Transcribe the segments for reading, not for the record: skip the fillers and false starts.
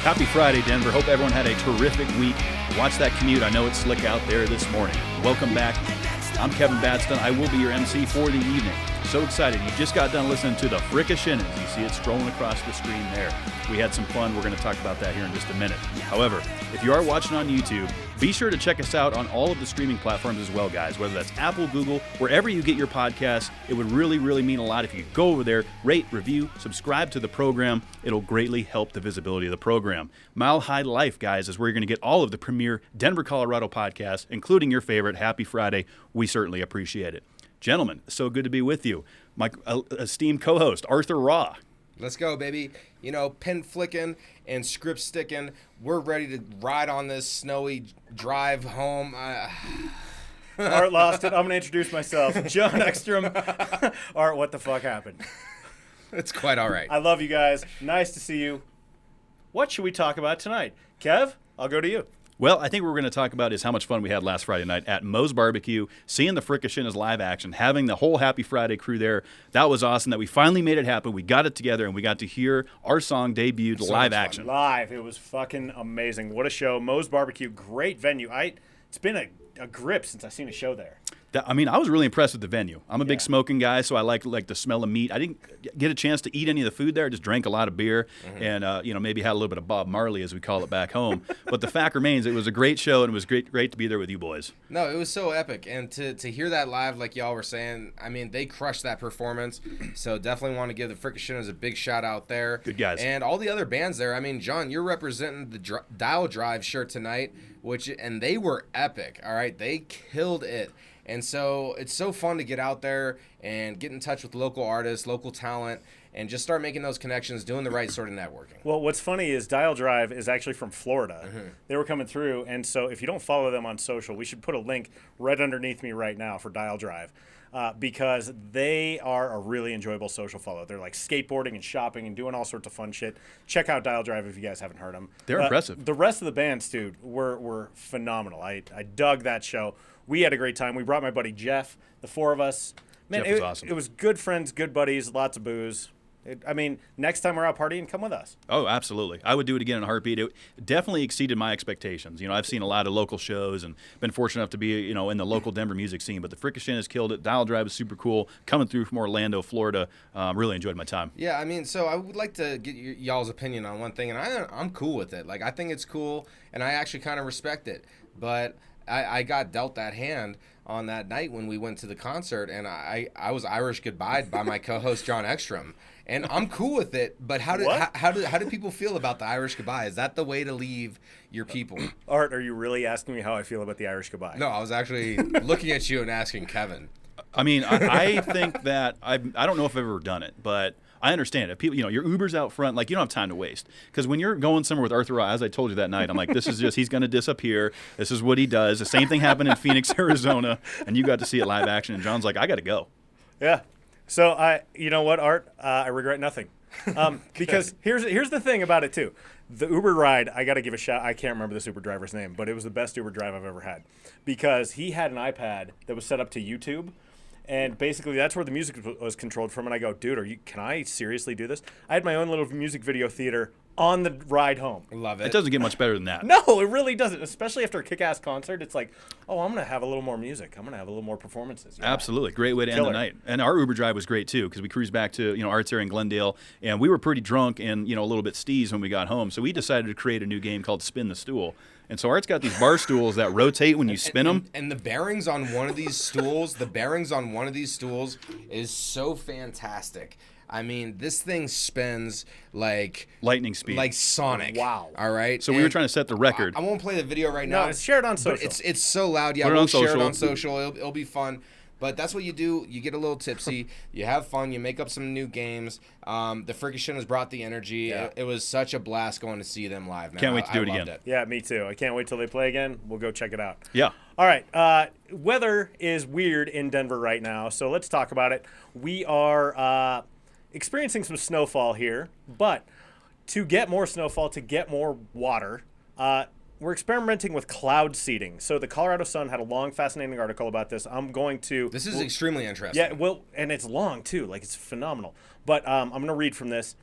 Happy Friday, Denver. Hope everyone had a terrific week. Watch that commute. I know it's slick out there this morning. Welcome back. I'm Kevin Batston. I will be your MC for the evening. So excited. You just got done listening to the Frickashinas. You see it scrolling across the screen there. We had some fun. We're going to talk about that here in just a minute. However, if you are watching on YouTube, be sure to check us out on all of the streaming platforms as well, guys, whether that's Apple, Google, wherever you get your podcasts. It would really, really mean a lot if you could go over there, rate, review, subscribe to the program. It'll greatly help the visibility of the program. Mile High Life, guys, is where you're going to get all of the premier Denver, Colorado podcasts, including your favorite, Happy Friday. We certainly appreciate it. Gentlemen, so good to be with you. My esteemed co-host, Arthur Raw. Let's go, baby. You know, pin flicking and script sticking. We're ready to ride on this snowy drive home. Art lost it. I'm going to introduce myself. John Ekstrom. Art, what the fuck happened? It's quite all right. I love you guys. Nice to see you. What should we talk about tonight? Kev, I'll go to you. Well, I think what we're going to talk about is how much fun we had last Friday night at Moe's Barbecue, seeing the Frickashinas live action, having the whole Happy Friday crew there. That was awesome that we finally made it happen. We got it together, and we got to hear our song debuted live action. Live. It was fucking amazing. What a show. Moe's Barbecue, great venue. It's been a grip since I've seen a show there. I was really impressed with the venue. I'm a big smoking guy, so I like the smell of meat. I didn't get a chance to eat any of the food there. I just drank a lot of beer and maybe had a little bit of Bob Marley, as we call it back home. But the fact remains, it was a great show, and it was great to be there with you boys. No, it was so epic. And to hear that live, like y'all were saying, I mean, they crushed that performance. So definitely want to give the Frickashinas a big shout out there. Good guys. And all the other bands there. I mean, John, you're representing the Dial Drive shirt tonight, and they were epic, all right? They killed it. And so it's so fun to get out there and get in touch with local artists, local talent, and just start making those connections, doing the right sort of networking. Well, what's funny is Dial Drive is actually from Florida. They were coming through, and so if you don't follow them on social, we should put a link right underneath me right now for Dial Drive. Because they are a really enjoyable social follow. They're like skateboarding and shopping and doing all sorts of fun shit. Check out Dial Drive if you guys haven't heard them. They're impressive. The rest of the bands, dude, were phenomenal. I dug that show. We had a great time. We brought my buddy Jeff, the four of us. Man, Jeff was awesome. It was good friends, good buddies, lots of booze. Next time we're out partying, come with us. Oh, absolutely. I would do it again in a heartbeat. It definitely exceeded my expectations. You know, I've seen a lot of local shows and been fortunate enough to be, in the local Denver music scene. But the Frickashinas killed it. Dial Drive is super cool. Coming through from Orlando, Florida. Really enjoyed my time. Yeah, I mean, so I would like to get y'all's opinion on one thing, and I'm cool with it. Like, I think it's cool, and I actually kind of respect it. But I got dealt that hand on that night when we went to the concert, and I was Irish goodbye'd by my co-host John Ekstrom. And I'm cool with it, but how do people feel about the Irish goodbye? Is that the way to leave your people? Art, are you really asking me how I feel about the Irish goodbye? No, I was actually looking at you and asking Kevin. I mean, I think that I don't know if I've ever done it, but I understand it. People, your Uber's out front, like you don't have time to waste. Because when you're going somewhere with Arthur Raw, as I told you that night, I'm like, this is just, he's going to disappear. This is what he does. The same thing happened in Phoenix, Arizona, and you got to see it live action. And John's like, I got to go. Yeah. So you know what, Art? I regret nothing. Because here's the thing about it too. The Uber ride, I got to give a shout. I can't remember this Uber driver's name, but it was the best Uber drive I've ever had. Because he had an iPad that was set up to YouTube. And basically, that's where the music was controlled from. And I go, dude, can I seriously do this? I had my own little music video theater on the ride home. Love it. It doesn't get much better than that. No, it really doesn't. Especially after a kick-ass concert, it's like, oh, I'm going to have a little more music. I'm going to have a little more performances. Yeah. Absolutely. Great way to end the night. And our Uber drive was great, too, because we cruised back to, Art's area in Glendale, and we were pretty drunk and, a little bit steezed when we got home. So we decided to create a new game called Spin the Stool. And so Art's got these bar stools that rotate when you spin them. And the bearings on one of these stools, is so fantastic. I mean, this thing spins like lightning speed, like Sonic. Wow! All right. So we were trying to set the record. I won't play the video right now. No, share it on social. But it's so loud. Yeah, we'll share it on social. It'll be fun. But that's what you do. You get a little tipsy. You have fun. You make up some new games. The Frickashinas brought the energy. Yeah. It was such a blast going to see them live, man. Can't wait to do it again. It. Yeah, me too. I can't wait till they play again. We'll go check it out. Yeah. All right. Weather is weird in Denver right now, so let's talk about it. We are experiencing some snowfall here, but to get more snowfall, to get more water, we're experimenting with cloud seeding. So the Colorado Sun had a long, fascinating article about this. This is extremely interesting. Yeah, well, and it's long too. Like, it's phenomenal. But I'm going to read from this.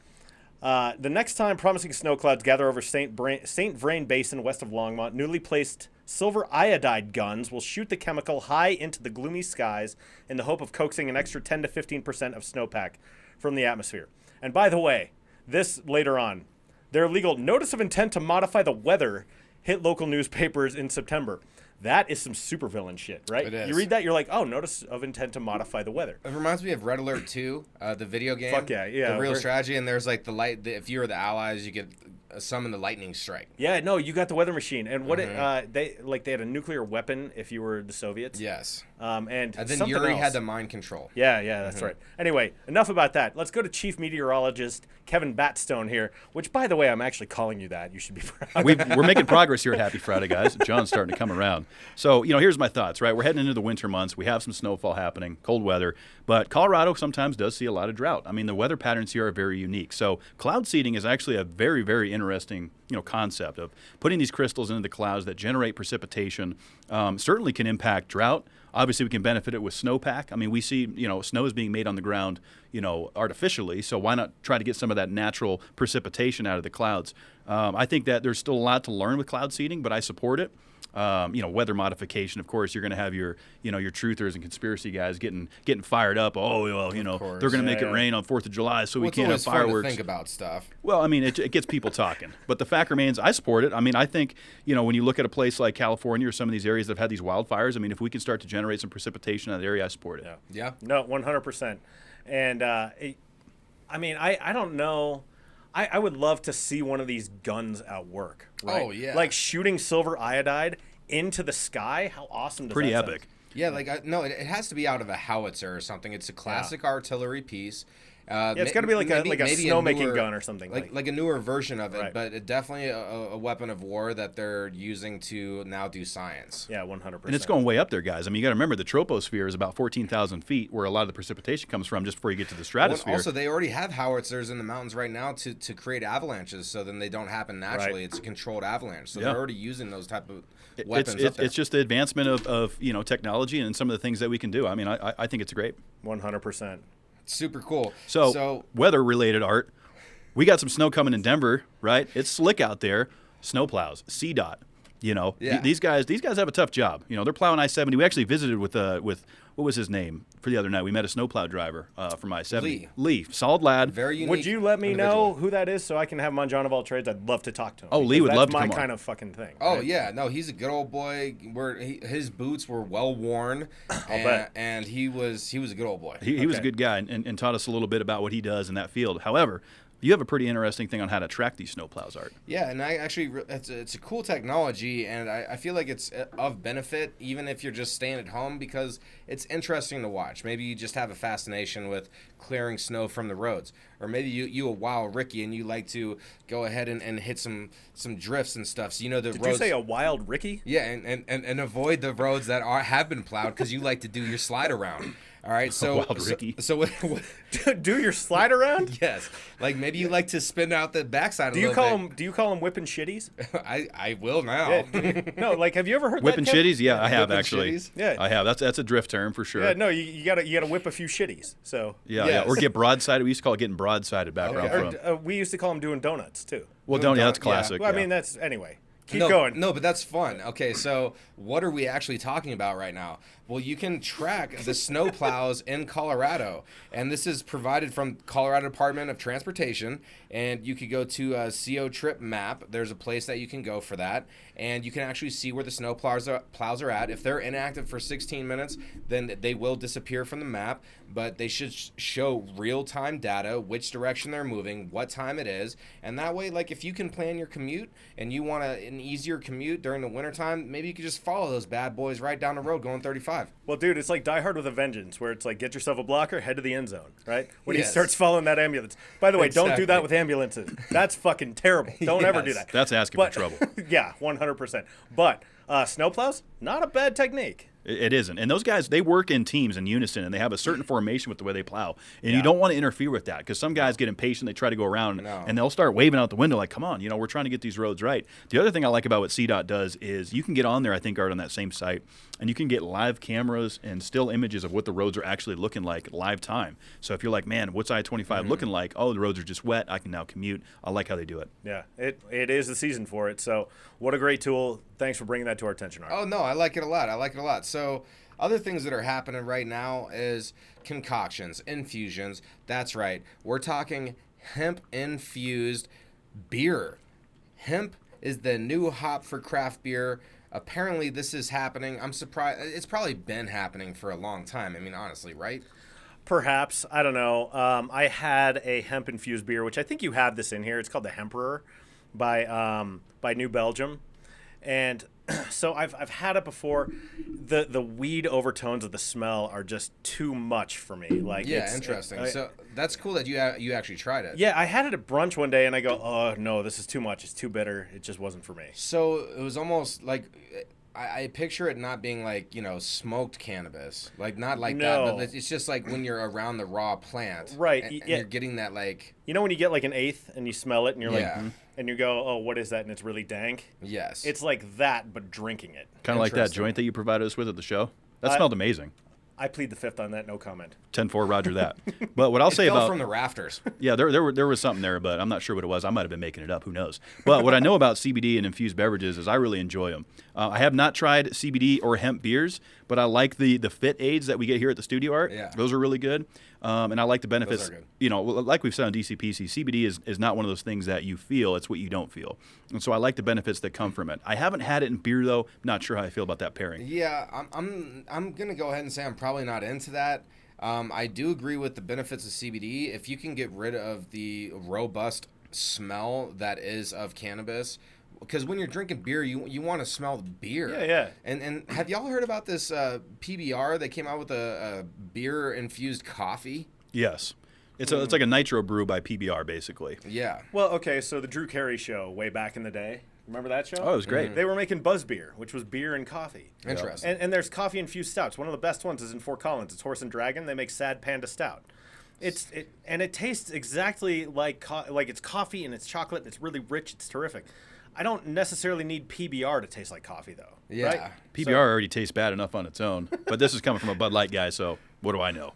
The next time promising snow clouds gather over St. Vrain Basin west of Longmont, newly placed silver iodide guns will shoot the chemical high into the gloomy skies in the hope of coaxing an extra 10 to 15% of snowpack from the atmosphere. And by the way, this later on, their legal notice of intent to modify the weather hit local newspapers in September. That is some supervillain shit, right? It is. You read that, you're like, oh, notice of intent to modify the weather. It reminds me of Red Alert 2, the video game. Fuck yeah, yeah. The real strategy, and there's like if you're the allies, you get summon the lightning strike. Yeah, no, you got the weather machine, and what they had a nuclear weapon if you were the Soviets. Yes. And then Yuri had the mind control. Yeah, that's right. Anyway, enough about that. Let's go to Chief Meteorologist Kevin Batstone here, which, by the way, I'm actually calling you that. You should be proud. We're making progress here at Happy Friday, guys. John's starting to come around. So, here's my thoughts, right? We're heading into the winter months. We have some snowfall happening, cold weather, but Colorado sometimes does see a lot of drought. I mean, the weather patterns here are very unique. So cloud seeding is actually a very, very interesting concept of putting these crystals into the clouds that generate precipitation. Certainly can impact drought. Obviously, we can benefit it with snowpack. I mean, we see, snow is being made on the ground, artificially. So why not try to get some of that natural precipitation out of the clouds? I think that there's still a lot to learn with cloud seeding, but I support it. Weather modification. Of course, you're going to have your truthers and conspiracy guys getting fired up. Oh, well, they're going to make it rain on 4th of July, so we can't have fireworks. Fun to think about stuff. Well, I mean, it gets people talking. But the fact remains, I support it. I mean, I think, when you look at a place like California or some of these areas that have had these wildfires, I mean, if we can start to generate some precipitation in that area, I support it. Yeah. No, 100%. And, I don't know. I would love to see one of these guns at work. Right? Oh, yeah. Like shooting silver iodide into the sky. How awesome does Pretty that epic. sound? Yeah, it has to be out of a howitzer or something. It's a classic artillery piece. It's got to be like a snowmaking gun or something. Like a newer version of it, Right. but it definitely a weapon of war that they're using to now do science. Yeah, 100%. And it's going way up there, guys. I mean, you got to remember the troposphere is about 14,000 feet, where a lot of the precipitation comes from just before you get to the stratosphere. Also, they already have howitzers in the mountains right now to create avalanches, so then they don't happen naturally. Right. It's a controlled avalanche, so Yeah. they're already using those type of weapons. It's just the advancement of technology and some of the things that we can do. I mean, I think it's great. 100%. Super cool. So weather-related, Art. We got some snow coming in Denver, right? It's slick out there. Snowplows, CDOT. Yeah. These guys have a tough job. They're plowing I-70. We actually visited with what was his name for the other night? We met a snowplow driver from I-70. Lee, solid lad. Very unique. Would you let me individual. know who that is so I can have him on John of all trades? I'd love to talk to him. Oh, Lee would love to That's come my on. kind of fucking thing. Oh right? yeah, no, he's a good old boy. His boots were well worn, and he was a good old boy. He was a good guy and taught us a little bit about what he does in that field. However, you have a pretty interesting thing on how to track these snowplows, Art. Yeah, and it's a cool technology, and I feel like it's of benefit even if you're just staying at home, because it's interesting to watch. Maybe you just have a fascination with clearing snow from the roads, or maybe you a wild Ricky and you like to go ahead and hit some drifts and stuff. So Did you say a wild Ricky? Yeah, and avoid the roads that have been plowed, because you like to do your slide around. All right, so Wild Ricky. So what Do your slide around? yes, like maybe you like to spin out the backside. Do you call them whipping shitties? I will now. Yeah. No, like have you ever heard Whipping that, Kevin? shitties? Yeah, I have Whipping actually. shitties? Yeah. I have. That's a drift term for sure. Yeah, no, you gotta whip a few shitties. So Yeah, Yes. or get broadsided. We used to call it getting broadsided back where I'm from. we used to call them doing donuts too. Well, that's classic. Well, I yeah. mean that's anyway. Keep no, going. No, but that's fun. Okay, so what are we actually talking about right now? Well, you can track the snow plows in Colorado, and this is provided from Colorado Department of Transportation, and you could go to a CO Trip map. There's a place that you can go for that, and you can actually see where the snow plows are at. If they're inactive for 16 minutes, then they will disappear from the map, but they should show real-time data, which direction they're moving, what time it is, and that way, like, if you can plan your commute and you want an easier commute during the wintertime, maybe you could just follow those bad boys right down the road going 35. Well, dude, it's like Die Hard with a Vengeance, where it's like get yourself a blocker, head to the end zone, right? When he Yes. starts following that ambulance. By the way, don't do Exactly. that with ambulances. That's fucking terrible. Don't ever do Yes. that. That's asking But- for trouble. Yeah, 100%. But snowplows, not a bad technique. It isn't. And those guys, they work in teams in unison, and they have a certain formation with the way they plow. And you don't want to interfere with that because some guys get impatient. They try to go around, and they'll start waving out the window like, come on, we're trying to get these roads right. The other thing I like about what CDOT does is you can get on there, I think, Art, on that same site, and you can get live cameras and still images of what the roads are actually looking like live time. So if you're like, man, what's I-25 looking like? Oh, the roads are just wet. I can now commute. I like how they do it. Yeah, it is the season for it. So what a great tool. Thanks for bringing that to our attention, Art. Oh, no, I like it a lot. So other things that are happening right now is concoctions, infusions. That's right. We're talking hemp-infused beer. Hemp is the new hop for craft beer. Apparently, this is happening. I'm surprised. It's probably been happening for a long time. I mean, honestly, right? Perhaps. I don't know. I had a hemp-infused beer, which I think you have this in here. It's called the Hemperor by New Belgium. And so I've had it before. The weed overtones of the smell are just too much for me. Like, yeah, interesting. So that's cool that you actually tried it. Yeah, I had it at brunch one day, and I go, oh no, this is too much. It's too bitter. It just wasn't for me. So it was almost like I picture it not being like smoked cannabis, like not like that. But it's just like when you're around the raw plant, right? And you're getting that like when you get like an eighth and you smell it and you're like. And you go, oh, what is that? And it's really dank. Yes. It's like that, but drinking it. Kind of like that joint that you provided us with at the show. That smelled amazing. I plead the fifth on that. No comment. 10-4, roger that. But what I'll say fell about from the rafters. Yeah, there was something there, but I'm not sure what it was. I might have been making it up. Who knows? But what I know about CBD and infused beverages is I really enjoy them. I have not tried CBD or hemp beers, but I like the fit aids that we get here at the studio, Art. Yeah. Those are really good. And I like the benefits. Those are good. Like we've said on DCPC, CBD is not one of those things that you feel. It's what you don't feel. And so I like the benefits that come from it. I haven't had it in beer, though. Not sure how I feel about that pairing. Yeah, I'm going to go ahead and say I'm probably not into that. I do agree with the benefits of CBD. If you can get rid of the robust smell that is of cannabis, because when you're drinking beer, you want to smell the beer. Yeah. And have y'all heard about this PBR? They came out with a beer-infused coffee. Yes. It's like a nitro brew by PBR, basically. Yeah. Well, okay, so the Drew Carey show way back in the day. Remember that show? Oh, it was great. They were making Buzz Beer, which was beer and coffee. Interesting. And there's coffee-infused stouts. One of the best ones is in Fort Collins. It's Horse and Dragon. They make Sad Panda Stout. It tastes exactly like it's coffee and it's chocolate. And it's really rich. It's terrific. I don't necessarily need PBR to taste like coffee, though. Yeah. Right? PBR already tastes bad enough on its own, but this is coming from a Bud Light guy, so what do I know?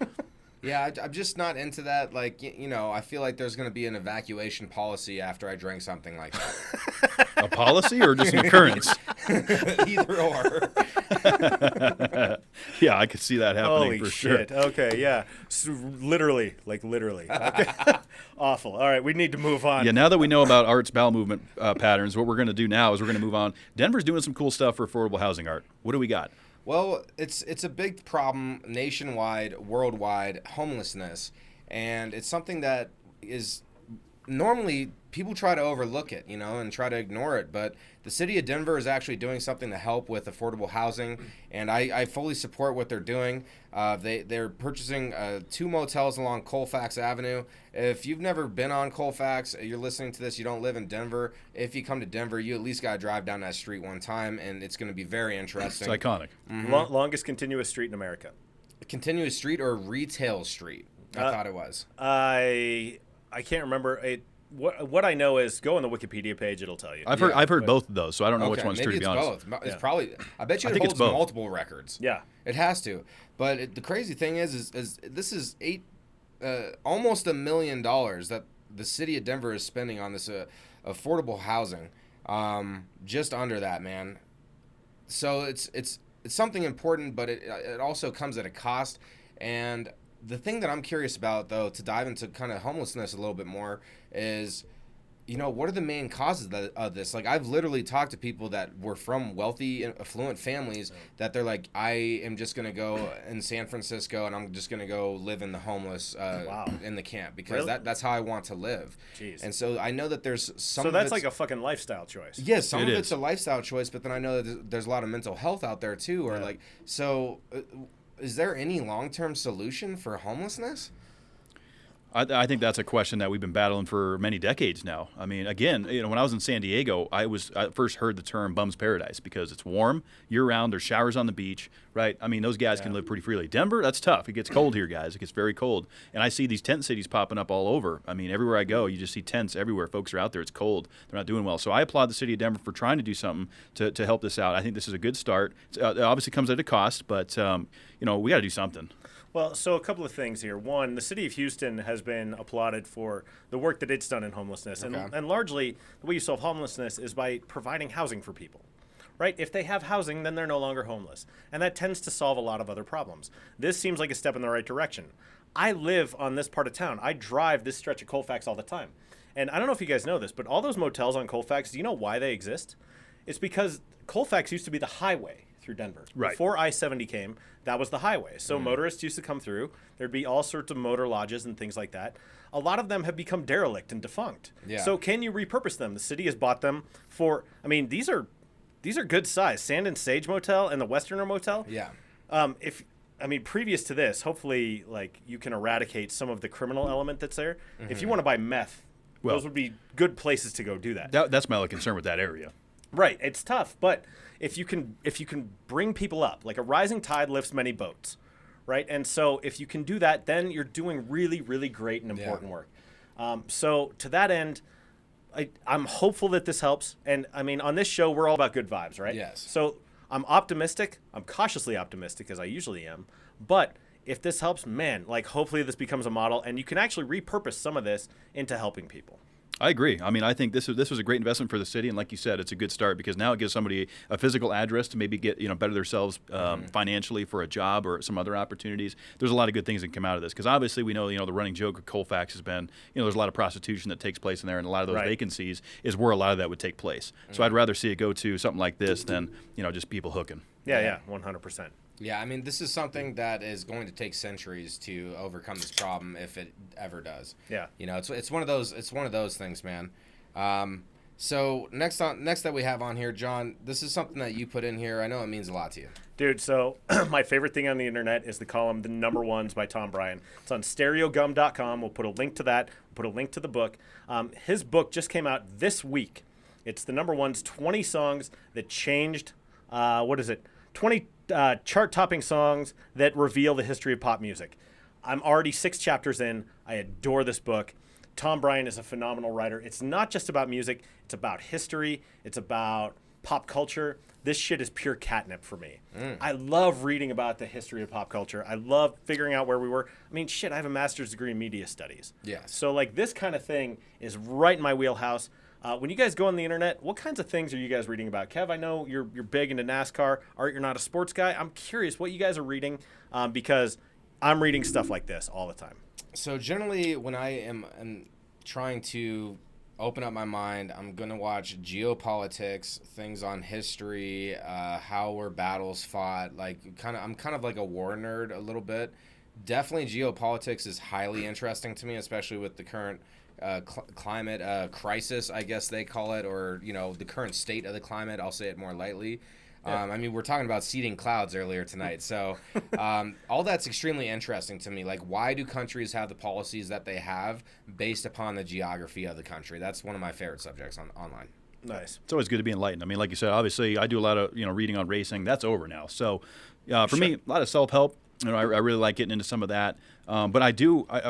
Yeah, I'm just not into that. Like, I feel like there's going to be an evacuation policy after I drink something like that. A policy or just an occurrence? Either or. Yeah, I could see that happening Holy for shit. sure. Okay, yeah. So literally. Okay. Awful. All right, we need to move on. Yeah, now that we know about Art's bowel movement patterns, what we're going to do now is we're going to move on. Denver's doing some cool stuff for affordable housing, Art. What do we got? Well, it's a big problem nationwide, worldwide, homelessness, and it's something that is normally people try to overlook it, and try to ignore it, but the city of Denver is actually doing something to help with affordable housing, and I fully support what they're doing. They're purchasing 2 motels along Colfax Avenue. If you've never been on Colfax, you're listening to this, you don't live in Denver. If you come to Denver, you at least got to drive down that street one time, and it's going to be very interesting. It's iconic. Mm-hmm. Longest continuous street in America. Continuous street or retail street? I thought it was. I can't remember. What I know is go on the Wikipedia page; it'll tell you. I've heard both of those, so I don't know which one's true, to be honest. Both. It's probably. I bet you it holds multiple records. Yeah, it has to. But the crazy thing is this is almost $1 million that the city of Denver is spending on this affordable housing. Just under that, man. So it's something important, but it also comes at a cost. And the thing that I'm curious about, though, to dive into kind of homelessness a little bit more is, what are the main causes of this? Like, I've literally talked to people that were from wealthy and affluent families that they're like, I am just going to go in San Francisco and I'm just going to go live in the homeless in the camp because that's how I want to live. Jeez. And so I know that there's some So that's like a fucking lifestyle choice. Yes, some of it's a lifestyle choice, but then I know that there's a lot of mental health out there, too. Or is there any long-term solution for homelessness? I think that's a question that we've been battling for many decades now. I mean, again, when I was in San Diego, I first heard the term bum's paradise because it's warm year-round. There's showers on the beach, right? I mean, those guys can live pretty freely. Denver, that's tough. It gets cold here, guys. It gets very cold. And I see these tent cities popping up all over. I mean, everywhere I go, you just see tents everywhere. Folks are out there. It's cold. They're not doing well. So I applaud the city of Denver for trying to do something to help this out. I think this is a good start. It obviously comes at a cost, but, we got to do something. Well, so a couple of things here. One, the city of Houston has been applauded for the work that it's done in homelessness. Okay. And largely, the way you solve homelessness is by providing housing for people, right? If they have housing, then they're no longer homeless. And that tends to solve a lot of other problems. This seems like a step in the right direction. I live on this part of town. I drive this stretch of Colfax all the time. And I don't know if you guys know this, but all those motels on Colfax, do you know why they exist? It's because Colfax used to be the highway through Denver. Right. Before I-70 came, that was the highway. So motorists used to come through. There'd be all sorts of motor lodges and things like that. A lot of them have become derelict and defunct. Yeah. So can you repurpose them? The city has bought them for, I mean, these are good size. Sand and Sage Motel and the Westerner Motel. Yeah. Previous to this, hopefully, like, you can eradicate some of the criminal element that's there. If you want to buy meth, those would be good places to go do that. That's my only concern with that area. Right, it's tough, but if you can bring people up, like a rising tide lifts many boats, right? And so if you can do that, then you're doing really, really great and important work. So to that end, I'm hopeful that this helps. And I mean, on this show, we're all about good vibes, right? Yes. So I'm optimistic. I'm cautiously optimistic, as I usually am. But if this helps, man, like hopefully this becomes a model, and you can actually repurpose some of this into helping people. I agree. I mean, I think this was a great investment for the city, and like you said, it's a good start because now it gives somebody a physical address to maybe get better themselves financially for a job or some other opportunities. There's a lot of good things that come out of this because obviously we know the running joke of Colfax has been there's a lot of prostitution that takes place in there, and a lot of those vacancies is where a lot of that would take place. So I'd rather see it go to something like this than just people hooking. Yeah, 100%. Yeah, I mean, this is something that is going to take centuries to overcome this problem if it ever does. Yeah. It's one of those things, man. So next that we have on here, John, this is something that you put in here. I know it means a lot to you. Dude, so my favorite thing on the internet is the column The Number Ones by Tom Bryan. It's on stereogum.com. We'll put a link to that. We'll put a link to the book. His book just came out this week. It's The Number Ones, 20 songs that changed, 20 chart-topping songs that reveal the history of pop music. I'm already 6 chapters in. I adore this book. Tom Bryan is a phenomenal writer. It's not just about music. It's about history. It's about pop culture. This shit is pure catnip for me. I love reading about the history of pop culture. I love figuring out where we were. I mean, shit, I have a master's degree in media studies. Yes. So, like, this kind of thing is right in my wheelhouse. When you guys go on the internet, what kinds of things are you guys reading about? Kev, I know you're big into NASCAR. Art, you're not a sports guy. I'm curious what you guys are reading because I'm reading stuff like this all the time. So generally, when I am trying to open up my mind, I'm going to watch geopolitics, things on history, how were battles fought. Like I'm kind of like a war nerd a little bit. Definitely geopolitics is highly interesting to me, especially with the current climate crisis, I guess they call it, or the current state of the climate. I'll say it more lightly. I mean, we're talking about seeding clouds earlier tonight, so all that's extremely interesting to me. Like, why do countries have the policies that they have based upon the geography of the country? That's one of my favorite subjects online. Nice. It's always good to be enlightened. I mean, like you said, obviously I do a lot of reading on racing. That's over now. So for me, a lot of self-help. I really like getting into some of that. But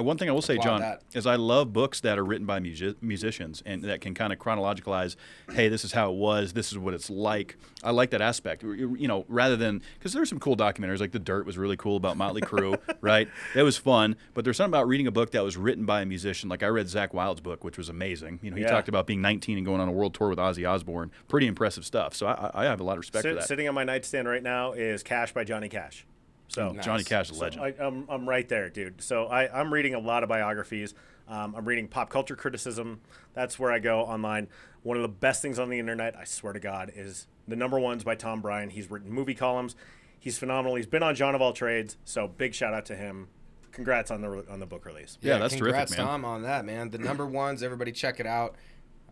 one thing I will say, John, is I love books that are written by musicians and that can kind of chronologicalize, hey, this is how it was, this is what it's like. I like that aspect, rather than, because there's some cool documentaries, like The Dirt was really cool about Motley Crue, right? That was fun. But there's something about reading a book that was written by a musician. Like I read Zakk Wylde's book, which was amazing. He talked about being 19 and going on a world tour with Ozzy Osbourne. Pretty impressive stuff. So I have a lot of respect for that. Sitting on my nightstand right now is Cash by Johnny Cash. So nice. Johnny Cash is a legend. I'm right there, dude. So I'm reading a lot of biographies. I'm reading pop culture criticism. That's where I go online. One of the best things on the internet, I swear to God, is The Number Ones by Tom Bryan. He's written movie columns. He's phenomenal. He's been on John of All Trades. So big shout out to him. Congrats on the book release. Yeah, that's congrats, terrific, man. Tom, on that, man. The Number Ones, everybody check it out.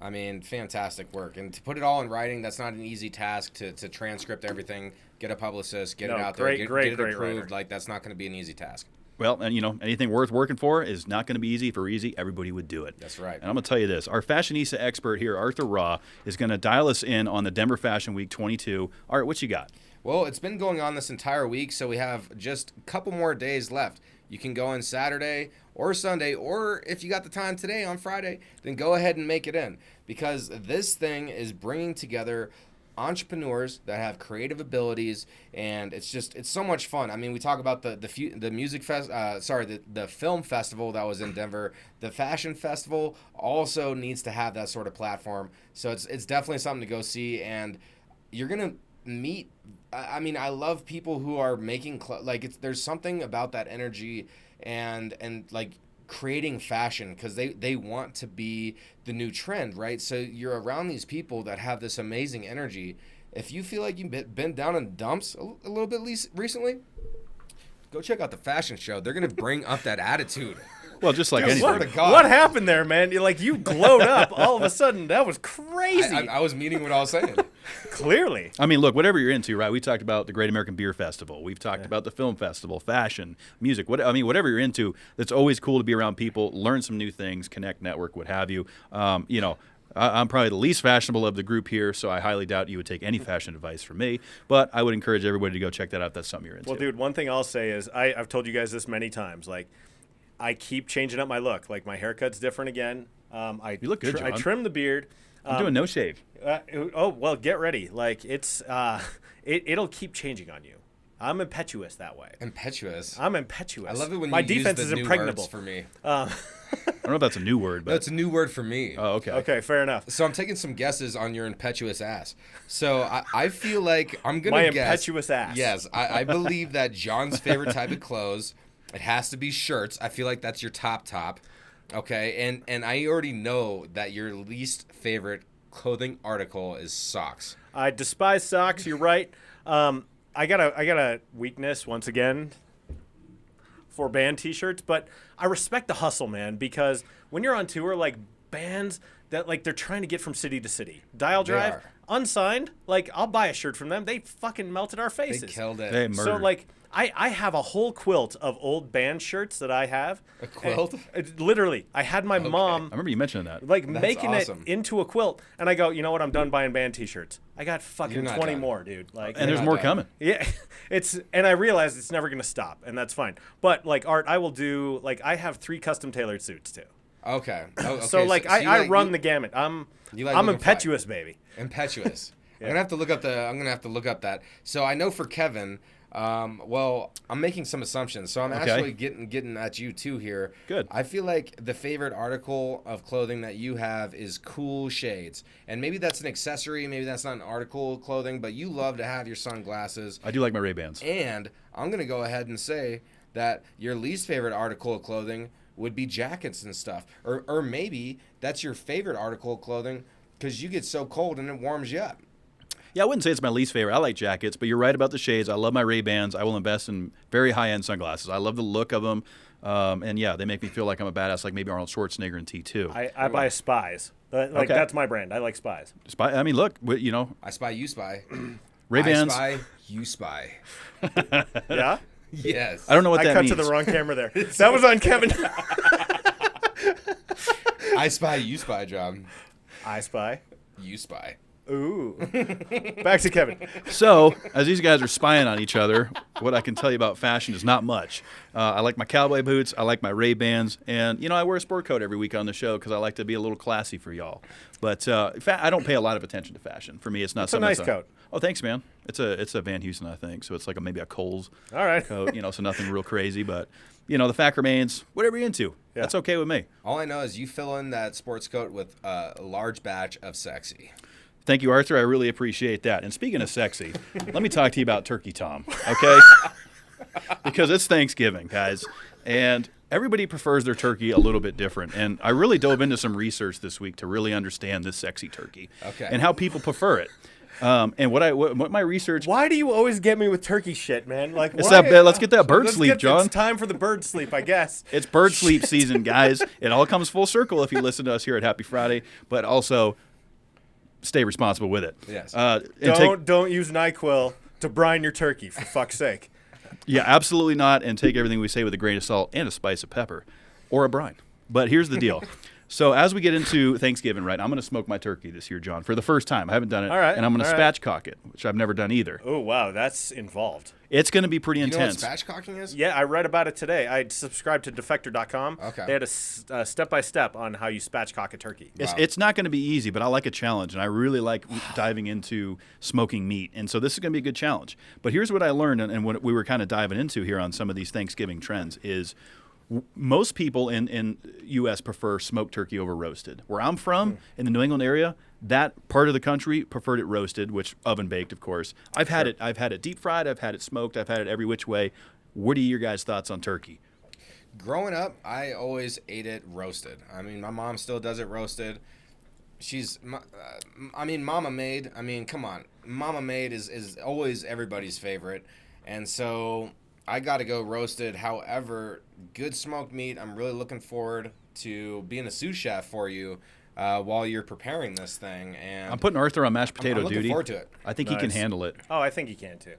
I mean, fantastic work. And to put it all in writing, that's not an easy task to transcript everything, get a publicist, get it out there, get it approved. Writer. Like, that's not going to be an easy task. Well, and anything worth working for is not going to be easy. If it were easy, everybody would do it. That's right. And I'm going to tell you this. Our fashionista expert here, Arthur Raw, is going to dial us in on the Denver Fashion Week 22. Art, what you got? Well, it's been going on this entire week, so we have just a couple more days left. You can go in Saturday or Sunday, or if you got the time today on Friday, then go ahead and make it in, because this thing is bringing together entrepreneurs that have creative abilities, and it's so much fun. I mean, we talk about the music fest, the film festival that was in Denver. The fashion festival also needs to have that sort of platform, so it's definitely something to go see, and you're gonna meet. I mean, I love people who are making there's something about that energy and like creating fashion, because they want to be the new trend, right? So you're around these people that have this amazing energy. If you feel like you've been down in dumps a little bit recently, go check out the fashion show. They're going to bring up that attitude. Well, just like anything. What happened there, man? You glowed up all of a sudden. That was crazy. I was meaning what I was saying. Clearly. I mean, look, whatever you're into, right? We talked about the Great American Beer Festival. We've talked about the film festival, fashion, music. Whatever you're into, it's always cool to be around people, learn some new things, connect, network, what have you. I'm probably the least fashionable of the group here, so I highly doubt you would take any fashion advice from me. But I would encourage everybody to go check that out if that's something you're into. Well, dude, one thing I'll say is I've told you guys this many times. I keep changing up my look. Like, my haircut's different again. You look good, John. I trimmed the beard. I'm doing no shave. Well, get ready. It'll keep changing on you. I'm impetuous that way. Impetuous. I'm impetuous. I love it when my you defense use is the new impregnable words for me. I don't know if that's a new word, but No, it's a new word for me. Oh, okay. Okay, fair enough. So I'm taking some guesses on your impetuous ass. So I feel like I'm going My to guess. impetuous ass. Yes, I believe that John's favorite type of clothes, it has to be shirts. I feel like that's your top. Okay, and I already know that your least favorite clothing article is socks. I despise socks. You're right. I got a weakness once again for band T-shirts, but I respect the hustle, man, because when you're on tour, like bands that they're trying to get from city to city, Dial Drive, unsigned, I'll buy a shirt from them. They fucking melted our faces. They killed it. They murdered. So I have a whole quilt of old band shirts that I have. A quilt? Literally, I had my mom. I remember you mentioning that. Making awesome. it into a quilt, and I go, you know what? I'm done buying band T-shirts. I got fucking You're not 20 done. more, dude. And there's more coming. Yeah, and I realize it's never gonna stop, and that's fine. But Art, I will do I have 3 custom tailored suits too. Okay. Oh, okay. So you I run the gamut. I'm looking impetuous, baby. Impetuous. Yeah. I'm gonna have to look up that. So I know for Kevin. Well, I'm making some assumptions, so I'm actually getting at you too here. Good. I feel like the favorite article of clothing that you have is cool shades, and maybe that's an accessory, maybe that's not an article of clothing, but you love to have your sunglasses. I do like my Ray-Bans. And I'm gonna go ahead and say that your least favorite article of clothing would be jackets and stuff, or maybe that's your favorite article of clothing because you get so cold and it warms you up. Yeah, I wouldn't say it's my least favorite. I like jackets, but you're right about the shades. I love my Ray-Bans. I will invest in very high-end sunglasses. I love the look of them. And, yeah, they make me feel like I'm a badass, like maybe Arnold Schwarzenegger in T2. I buy Spies. That's my brand. I like Spies. I mean, look, I spy, you spy. Ray-Bans. I spy, you spy. Yeah? Yes. I don't know what that means. I cut to the wrong camera there. That was on Kevin. I spy, you spy, John. I spy. You spy. Ooh. Back to Kevin. So, as these guys are spying on each other, what I can tell you about fashion is not much. I like my cowboy boots. I like my Ray-Bans. And, I wear a sport coat every week on the show because I like to be a little classy for y'all. But I don't pay a lot of attention to fashion. For me, it's not It's a something nice that's coat. Oh, thanks, man. It's a Van Heusen, I think. So it's like maybe a Kohl's All right. coat, so nothing real crazy. But, the fact remains, whatever you're into, that's okay with me. All I know is you fill in that sports coat with a large batch of sexy. Thank you, Arthur. I really appreciate that. And speaking of sexy, let me talk to you about Turkey Tom, okay? Because it's Thanksgiving, guys, and everybody prefers their turkey a little bit different. And I really dove into some research this week to really understand this sexy turkey and how people prefer it. And what my research. Why do you always get me with turkey shit, man? It's let's get that bird sleep, John. It's time for the bird sleep, I guess. It's bird sleep season, guys. It all comes full circle if you listen to us here at Happy Friday, but also stay responsible with it. Yes. Don't use NyQuil to brine your turkey, for fuck's sake. Yeah, absolutely not. And take everything we say with a grain of salt and a spice of pepper or a brine. But here's the deal. So as we get into Thanksgiving, right, I'm going to smoke my turkey this year, John, for the first time. I haven't done it. All right, And I'm going to all right. spatchcock it, which I've never done either. Oh, wow, that's involved. It's going to be pretty You know what intense. spatchcocking is? Yeah, I read about it today. I subscribed to defector.com. Okay. They had a step-by-step on how you spatchcock a turkey. Wow. It's not going to be easy, but I like a challenge, and I really like diving into smoking meat. And so this is going to be a good challenge. But here's what I learned, and what we were kind of diving into here on some of these Thanksgiving trends is most people in U.S. prefer smoked turkey over roasted. Where I'm from, in the New England area, that part of the country preferred it roasted, which oven baked, of course. I've had it deep fried. I've had it smoked. I've had it every which way. What are your guys' thoughts on turkey? Growing up, I always ate it roasted. I mean, my mom still does it roasted. Mama made. I mean, come on. Mama made is always everybody's favorite. And so I got to go roasted. However, good smoked meat, I'm really looking forward to being a sous chef for you while you're preparing this thing. And I'm putting Arthur on mashed potato I'm looking duty. forward to it. I think he can Nice. handle it. Oh, I think you can too.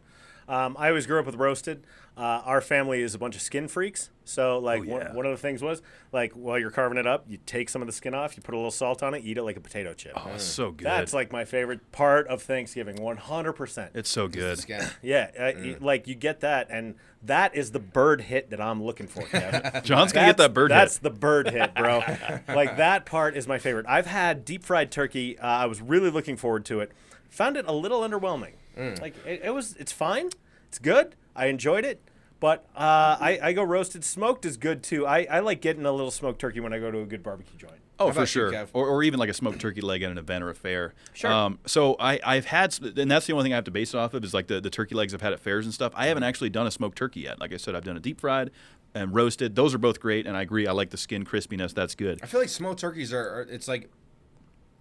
I always grew up with roasted. Our family is a bunch of skin freaks. So, like, yeah. one of the things was, like, while you're carving it up, you take some of the skin off, you put a little salt on it, eat it like a potato chip. Oh, it's so good. That's, like, my favorite part of Thanksgiving, 100%. It's so The good. skin. Yeah, like, you get that, and that is the bird hit that I'm looking for, Kev. John's going to get that bird That's hit. the bird hit, bro. Like, that part is my favorite. I've had deep fried turkey. I was really looking forward to it. Found it a little underwhelming. Like, it's fine. It's good. I enjoyed it. But I go roasted. Smoked is good, too. I like getting a little smoked turkey when I go to a good barbecue joint. Oh, How for about you, sure. Kev? Or even like a smoked turkey leg at an event or a fair. Sure. So I've had, and that's the only thing I have to base it off of is like the turkey legs I've had at fairs and stuff. I haven't actually done a smoked turkey yet. Like I said, I've done a deep fried and roasted. Those are both great, and I agree. I like the skin crispiness. That's good. I feel like smoked turkeys are it's like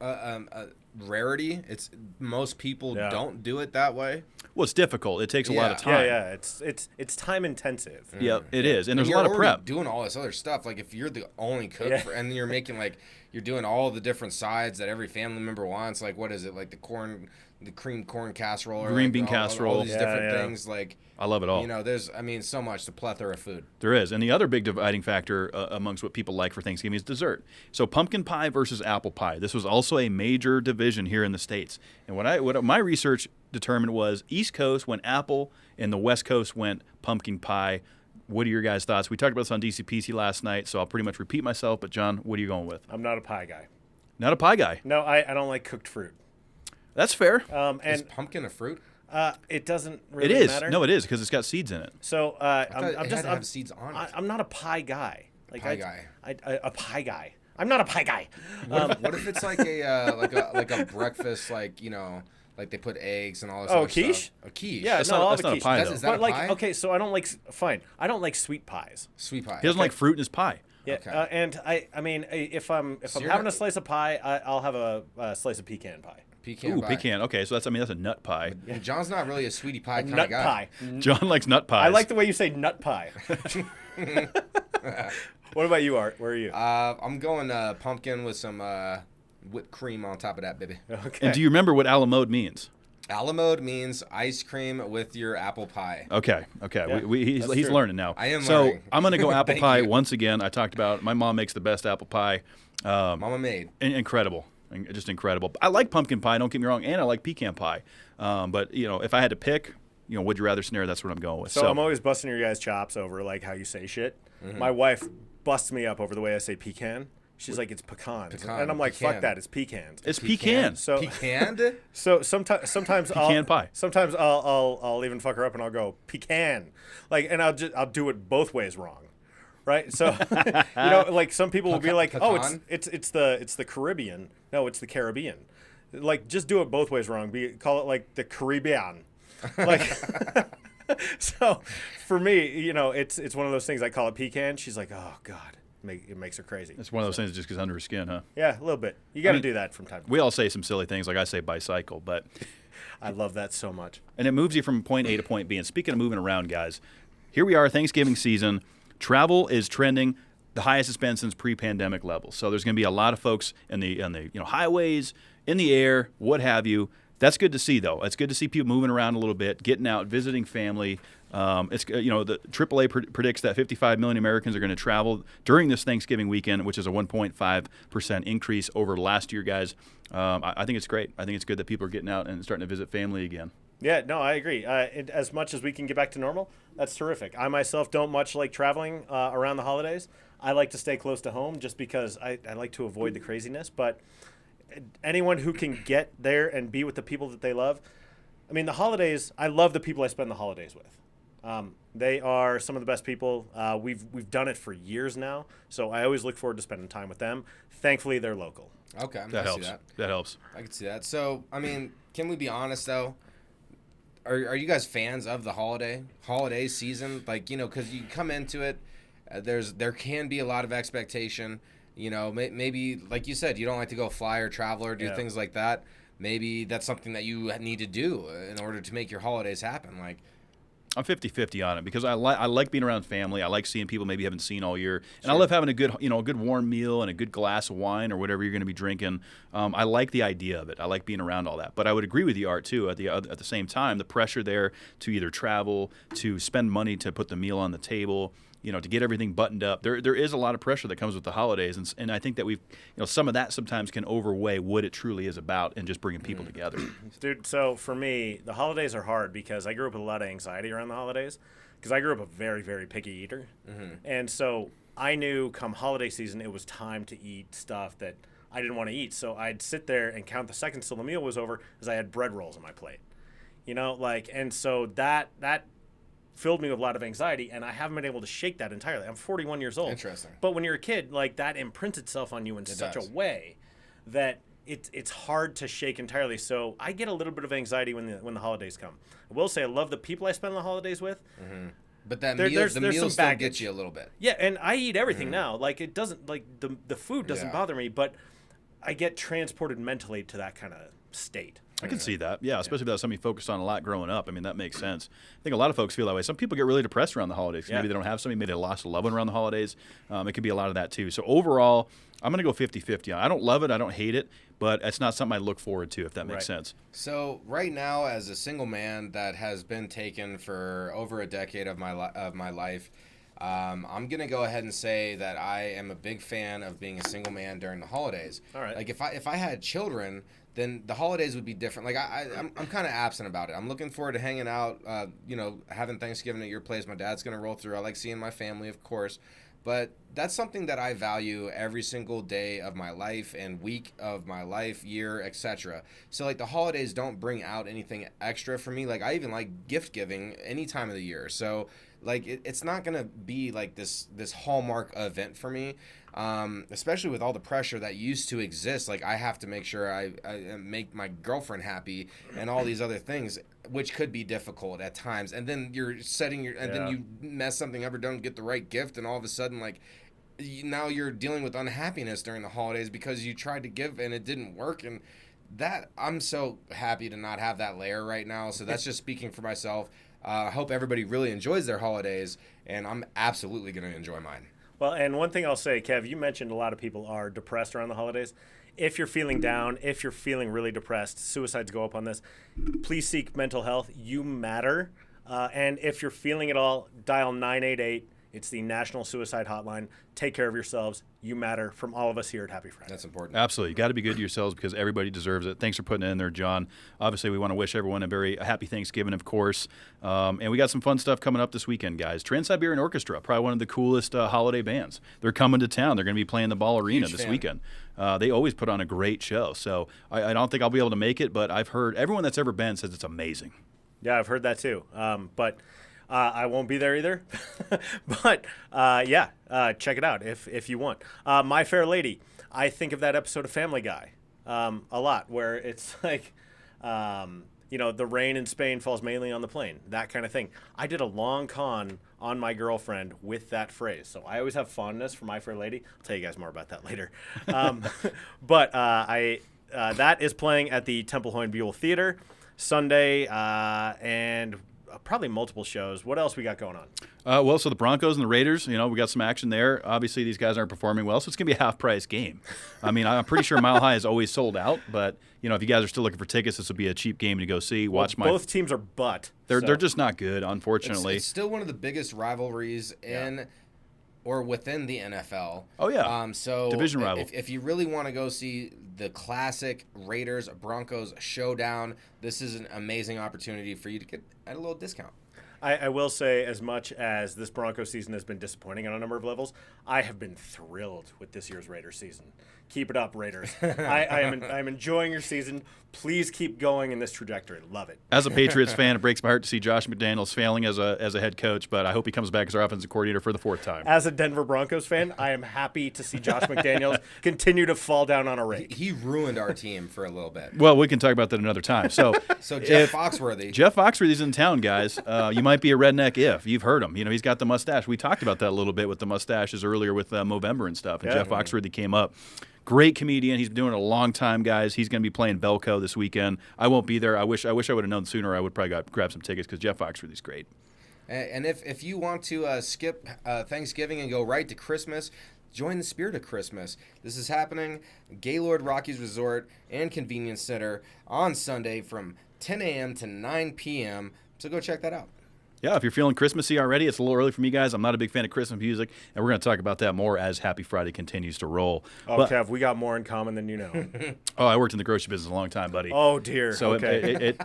a rarity. It's most people Yeah. don't do it that way. Well, it's difficult. It takes a lot of Yeah. time. Yeah. It's time intensive. Yeah, it is. And there's a you're lot of already prep. doing all this other stuff. Like if you're the only cook Yeah. and you're making like you're doing all the different sides that every family member wants. Like what is it? Like the creamed corn casserole, or Green like bean all casserole. these Yeah, different yeah. things. Like I love it all. you know, there's so much the plethora of food. There is. And the other big dividing factor amongst what people like for Thanksgiving is dessert. So pumpkin pie versus apple pie. This was also a major division here in the States. And what my research determined was East Coast went apple and the West Coast went pumpkin pie. What are your guys' thoughts? We talked about this on DCPC last night, so I'll pretty much repeat myself. But, John, what are you going with? I'm not a pie guy. Not a pie guy. No, I don't like cooked fruit. That's fair. Is And pumpkin a fruit? it doesn't It really is. matter. No, it is because it's got seeds in it. So I thought I'm it just had to have seeds on it. I'm not a pie guy. Like Pie guy. A pie guy. I'm not a pie guy. What if it's like a breakfast, like you know, like they put eggs and all this? Oh, other quiche? Stuff? A quiche. Yeah, That's no, not- I'll that's have not a quiche. pie, That's- though. is that But a like, pie? okay, so I don't like fine. I don't like sweet pies. Sweet pie. He doesn't like fruit in his pie. Yeah, Okay. and I mean, if I'm you're having not- a slice of pie, I'll have a slice of pecan pie. Pecan Ooh, pie. pecan. Okay, so that's a nut pie. And John's not really a sweetie pie kind Nut of guy. pie. John likes nut pies. I like the way you say nut pie. What about you, Art? Where are you? I'm going pumpkin with some whipped cream on top of that, baby. Okay. And do you remember what a la mode means? A la mode means ice cream with your apple pie. Okay. Yeah, He's that's true. learning now. I am so learning. I'm going to go apple Thank pie you. once again. I talked about my mom makes the best apple pie. Mama made. Incredible. Just incredible. I like pumpkin pie, don't get me wrong, and I like pecan pie. But, if I had to pick, would you rather scenario, that's what I'm going with. So I'm always busting your guys' chops over like how you say shit. Mm-hmm. My wife busts me up over the way I say pecan. She's like, it's pecans. Pecan, And I'm like, pecan. fuck that, it's pecans. It's pecan. So Pecan? So sometimes Pecan pie. Sometimes I'll even fuck her up and I'll go pecan, like, and I'll do it both ways wrong, right? So like some people will be like, oh, Pecan? it's the Caribbean. No, it's the Caribbean. Like just do it both ways wrong. Call it like the Caribbean, like. So for me, it's one of those things. I call it pecan. She's like, oh God. It makes her crazy. It's one of those things that just gets under her skin, huh? Yeah, a little bit. You got to do that from time to time. We all say some silly things, like I say bicycle, but I love that so much. and it moves you from point A to point B. And speaking of moving around, guys, here we are, Thanksgiving season. Travel is trending the highest it's been since pre-pandemic levels. So there's going to be a lot of folks on the highways, in the air, what have you. That's good to see, though. It's good to see people moving around a little bit, getting out, visiting family. It's the AAA predicts that 55 million Americans are going to travel during this Thanksgiving weekend, which is a 1.5% increase over last year, guys. I think it's great. I think it's good that people are getting out and starting to visit family again. Yeah, no, I agree. As much as we can get back to normal, that's terrific. I myself don't much like traveling around the holidays. I like to stay close to home just because I like to avoid the craziness. But anyone who can get there and be with the people that they love, I mean, the holidays, I love the people I spend the holidays with. They are some of the best people. We've done it for years now, so I always look forward to spending time with them. Thankfully, they're local. Okay, That I helps. see that. That helps. I can see that. So, I mean, can we be honest though? Are you guys fans of the holiday season? Like, because you come into it, there can be a lot of expectation. Maybe like you said, you don't like to go fly or travel or do things like that. Maybe that's something that you need to do in order to make your holidays happen. Like, I'm 50-50 on it because I like being around family. I like seeing people maybe you haven't seen all year, and I love having a good warm meal and a good glass of wine or whatever you're going to be drinking. I like the idea of it. I like being around all that. But I would agree with you, Art, too. At the same time, the pressure there to either travel, to spend money to put the meal on the table, to get everything buttoned up. There is a lot of pressure that comes with the holidays, and I think that some of that sometimes can overweigh what it truly is about and just bringing people together. Dude, so for me, the holidays are hard because I grew up with a lot of anxiety around the holidays because I grew up a very, very picky eater. And so I knew come holiday season it was time to eat stuff that I didn't want to eat. So I'd sit there and count the seconds till the meal was over because I had bread rolls on my plate. And so that filled me with a lot of anxiety, and I haven't been able to shake that entirely. I'm 41 years old. Interesting. But when you're a kid, like, that imprints itself on you in such a way that it's hard to shake entirely. So I get a little bit of anxiety when the holidays come. I will say I love the people I spend the holidays with. But that there's meal some still baggage. gets you a little bit. Yeah, and I eat everything now. Like, it doesn't, like, the food doesn't bother me, but I get transported mentally to that kind of state. I can see that. Yeah, especially if that's something you focused on a lot growing up. I mean, that makes sense. I think a lot of folks feel that way. Some people get really depressed around the holidays. Maybe they don't have somebody. Maybe they lost a loved one around the holidays. It could be a lot of that, too. So overall, I'm going to go 50-50. I don't love it. I don't hate it. But it's not something I look forward to, if that makes sense. So right now, as a single man that has been taken for over a decade of my life, I'm going to go ahead and say that I am a big fan of being a single man during the holidays. All right. Like, if I had children, then the holidays would be different. Like, I'm kind of absent about it. I'm looking forward to hanging out, having Thanksgiving at your place. My dad's going to roll through. I like seeing my family, of course. But that's something that I value every single day of my life and week of my life, year, etc. So, like, the holidays don't bring out anything extra for me. Like, I even like gift giving any time of the year. So, like, it's not going to be like this hallmark event for me, especially with all the pressure that used to exist. Like, I have to make sure I make my girlfriend happy and all these other things, which could be difficult at times. And then you're then you mess something up or don't get the right gift, and all of a sudden, like, now you're dealing with unhappiness during the holidays because you tried to give and it didn't work. And that, I'm so happy to not have that layer right now. So that's just speaking for myself. I hope everybody really enjoys their holidays, and I'm absolutely going to enjoy mine. Well, and one thing I'll say, Kev, you mentioned a lot of people are depressed around the holidays. If you're feeling down, if you're feeling really depressed, suicides go up on this, please seek mental health. You matter. And if you're feeling it all, dial 988. It's the National Suicide Hotline. Take care of yourselves. You matter, from all of us here at Happy Friday. That's important. Absolutely. You got to be good to yourselves because everybody deserves it. Thanks for putting it in there, John. Obviously, we want to wish everyone a very happy Thanksgiving, of course. And we got some fun stuff coming up this weekend, guys. Trans-Siberian Orchestra, probably one of the coolest holiday bands. They're coming to town. They're going to be playing the Ball Arena this weekend. They always put on a great show. So I don't think I'll be able to make it, but I've heard everyone that's ever been says it's amazing. Yeah, I've heard that too. But I won't be there either. But check it out if you want. My Fair Lady. I think of that episode of Family Guy a lot, where it's like, the rain in Spain falls mainly on the plain, that kind of thing. I did a long con on my girlfriend with that phrase, so I always have fondness for My Fair Lady. I'll tell you guys more about that later. But that is playing at the Templehoyne Buell Theater Sunday, and probably multiple shows. What else we got going on? Well, so the Broncos and the Raiders, we got some action there. Obviously, these guys aren't performing well, so it's going to be a half-price game. I mean, I'm pretty sure Mile High is always sold out, but, if you guys are still looking for tickets, this will be a cheap game to go see. Both teams are They're just not good, unfortunately. It's still one of the biggest rivalries in or within the NFL. Oh, yeah. So division rival. If you really want to go see the classic Raiders-Broncos showdown, this is an amazing opportunity for you to get at a little discount. I will say, as much as this Broncos season has been disappointing on a number of levels, I have been thrilled with this year's Raiders season. Keep it up, Raiders. I'm enjoying your season. Please keep going in this trajectory. Love it. As a Patriots fan, it breaks my heart to see Josh McDaniels failing as a head coach, but I hope he comes back as our offensive coordinator for the 4th time. As a Denver Broncos fan, I am happy to see Josh McDaniels continue to fall down on a rake. He ruined our team for a little bit. Well, we can talk about that another time. So Jeff Foxworthy. Jeff Foxworthy's in town, guys. You might be a redneck if you've heard him. He's got the mustache. We talked about that a little bit with the mustaches earlier with Movember and stuff, and Jeff Foxworthy came up. Great comedian. He's been doing it a long time, guys. He's going to be playing Belco this weekend. I won't be there. I wish I would have known sooner. I would probably grab some tickets because Jeff Foxworthy's great. And if you want to skip Thanksgiving and go right to Christmas, join the spirit of Christmas. This is happening Gaylord Rockies Resort and Convenience Center on Sunday from 10 a.m. to 9 p.m. So go check that out. Yeah, if you're feeling Christmassy already, it's a little early for me, guys. I'm not a big fan of Christmas music, and we're going to talk about that more as Happy Friday continues to roll. Oh, Kev, we got more in common than you know. I worked in the grocery business a long time, buddy. Oh, dear. So okay.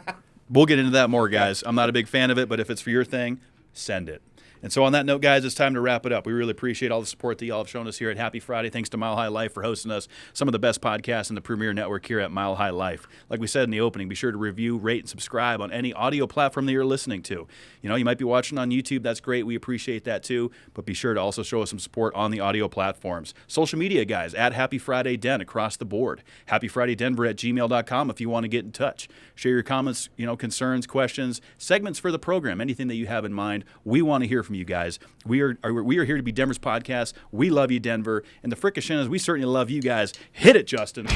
We'll get into that more, guys. I'm not a big fan of it, but if it's for your thing, send it. And so on that note, guys, it's time to wrap it up. We really appreciate all the support that y'all have shown us here at Happy Friday. Thanks to Mile High Life for hosting us. Some of the best podcasts in the Premier Network here at Mile High Life. Like we said in the opening, be sure to review, rate, and subscribe on any audio platform that you're listening to. You might be watching on YouTube. That's great. We appreciate that too. But be sure to also show us some support on the audio platforms. Social media, guys, at Happy Friday Den across the board. happyfridaydenver@gmail.com if you want to get in touch. Share your comments, concerns, questions, segments for the program, anything that you have in mind. We want to hear from you guys. We are here to be Denver's podcast. We love you, Denver. And the Frickashinas, we certainly love you guys. Hit it, Justin.